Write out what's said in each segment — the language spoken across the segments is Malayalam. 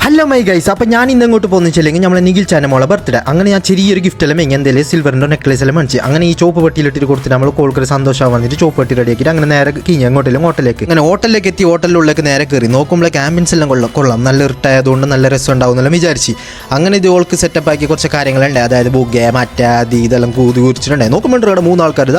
ഹലോ മൈ ഗൈസ്, അപ്പോൾ ഞാൻ ഇന്ന് അങ്ങോട്ട് പോകുന്നില്ലെങ്കിൽ നമ്മളെ നിഖിൽ ചാനമോളെ ബർത്ത്ഡേ. അങ്ങനെ ഞാൻ ചെറിയൊരു ഗിഫ്റ്റ് എല്ലാം എന്തെങ്കിലും സിൽവറിൻ്റെ നെക്ലേസ് എല്ലാം മേടിച്ച് അങ്ങനെ ഈ ചോപ്പ് പെട്ടിയിലിട്ട് കൊടുത്തിട്ട് നമ്മൾ കോൾക്കൊരു സന്തോഷമാകാൻ വന്നിട്ട് ചോപ്പ് പെട്ടി റെഡിയാക്കിയിട്ട് അങ്ങനെ നേരെ കിഞ്ഞ് അങ്ങോട്ടെല്ലാം ഹോട്ടലിലേക്ക്. അങ്ങനെ ഹോട്ടലിലേക്ക് എത്തി ഹോട്ടലിലുള്ളിലേക്ക് നേരെ കയറി നോക്കുമ്പോഴേക്ക് ആംബിയൻസ് എല്ലാം കൊള്ളാം, നല്ല ഇറിട്ടായതുകൊണ്ട് നല്ല രസം ഉണ്ടാവും എന്നെല്ലാം വിചാരിച്ച് അങ്ങനെ ഇത് ഓൾക്ക് സെറ്റപ്പ് ആക്കി കുറച്ച് കാര്യങ്ങളുണ്ട്. അതായത് ബുഗ മറ്റാതി ഇതെല്ലാം കൂതി കുറിച്ചിട്ടുണ്ടായി. നോക്കുമ്പോൾ ഇവിടെ 3 ആൾക്കാർ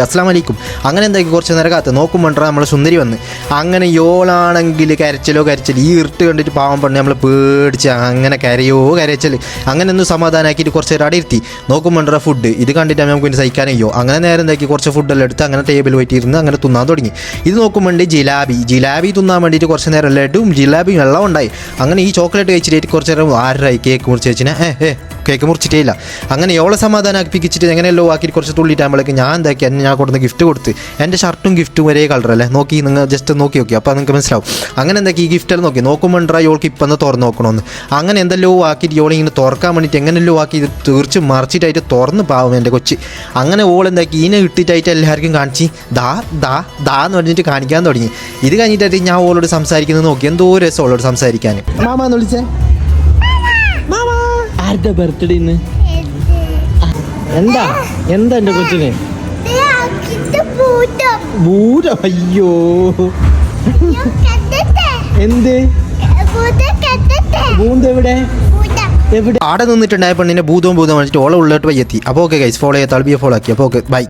അസ്സലാമു അലൈക്കും അങ്ങനെ എന്താക്കി കുറച്ച് നേരം കാത്ത് നോക്കുമ്പോൾ നമ്മളെ സുന്ദരി വന്ന്. അങ്ങനെ യോളാണെങ്കിൽ കരച്ചൽ ഈ ഇറിട്ട് കണ്ടിട്ട് പാവം പണ്ട് നമ്മൾ പേടിച്ച് അങ്ങനെ കരച്ചൽ അങ്ങനെ ഒന്ന് സമാധാനമാക്കിയിട്ട് കുറച്ച് നേരം അവിടെ ഇരുത്തി. നോക്കുമ്പോൾ ഫുഡ് ഇത് കണ്ടിട്ട് നമുക്ക് പിന്നെ സഹിക്കാനയ്യോ. അങ്ങനെ നേരം എന്താക്കി കുറച്ച് ഫുഡെല്ലാം എടുത്ത് അങ്ങനെ ടേബിൾ പോയിട്ട് ഇരുന്ന് അങ്ങനെ തിന്നാൻ തുടങ്ങി. ഇത് നോക്കുമ്പോൾ ജിലാബി തിന്നാൻ വേണ്ടിയിട്ട് കുറച്ച് നേരം ലഡും ജിലാബിയും എല്ലാം ഉണ്ടായി. അങ്ങനെ ഈ ചോക്ലേറ്റ് കഴിച്ചിട്ട് കുറച്ച് നേരം ആരായി കേക്ക് മുറിച്ച് വെച്ചിനെ കേക്ക് മുറിച്ചിട്ടേ ഇല്ല. അങ്ങനെ എവളെ സമാധാനമാക്കിപ്പിച്ചിട്ട് എങ്ങനെയല്ലോ ആക്കിയിട്ട് കുറച്ച് തുള്ളിയിട്ടാകുമ്പോഴേക്ക് ഞാൻ എന്താക്കി ഞാൻ കൊടുക്കുന്ന ഗിഫ്റ്റ് കൊടുത്ത്. എൻ്റെ ഷർട്ടും ഗിഫ്റ്റും ഒരേ കളറല്ലേ, നോക്കി നിങ്ങൾ ജസ്റ്റ് നോക്കി അപ്പോൾ നിങ്ങൾക്ക് മനസ്സിലാവും. അങ്ങനെ എന്താക്കി ഈ ഗിഫ്റ്റെല്ലാം നോക്കി നോക്കുമ്പോൾ ഇവൾക്ക് ഇപ്പം ഒന്ന് തുറന്ന് നോക്കണമെന്ന്. അങ്ങനെ എന്തെല്ലോ ആക്കിയിട്ട് ഓൾ ഇങ്ങനെ തുറക്കാൻ വേണ്ടിയിട്ട് എങ്ങനെയല്ലോ ആക്കി ഇത് തീർച്ച് മറിച്ചിട്ടായിട്ട് തുറന്ന് പാവും എൻ്റെ കൊച്ച്. അങ്ങനെ ഓൾ എന്താക്കി ഇതിനെ ഇട്ടിട്ടായിട്ട് എല്ലാവർക്കും കാണിച്ച് ദാ എന്ന് പറഞ്ഞിട്ട് കാണിക്കാൻ തുടങ്ങി. ഇത് കഴിഞ്ഞിട്ടായിട്ട് ഞാൻ ഓളോട് സംസാരിക്കുന്നത് നോക്കി, എന്തോ രസം ഓളോട് സംസാരിക്കാൻ. മാമാന്ന് വിളിച്ചേ, ആരുടെ ബർത്ത്ഡേ ഇന്ന്? എന്താ എൻ്റെ കൊച്ചിന് ഭൂതം? അയ്യോ എന്ത് ഭൂതം എവിടെ ആടെ നിന്നിട്ടുണ്ടായ പെണ്ണിനെ ഭൂതവും വെച്ചിട്ട് ഓളെ ഉള്ളിലോട്ട് വയ്യെത്തി. അപ്പോൾ ഓക്കെ ഗൈസ്, ഫോളോ ചെയ്യാത്ത ആൾ ഫോളോ ആക്കി. അപ്പോൾ ഓക്കെ ബൈ.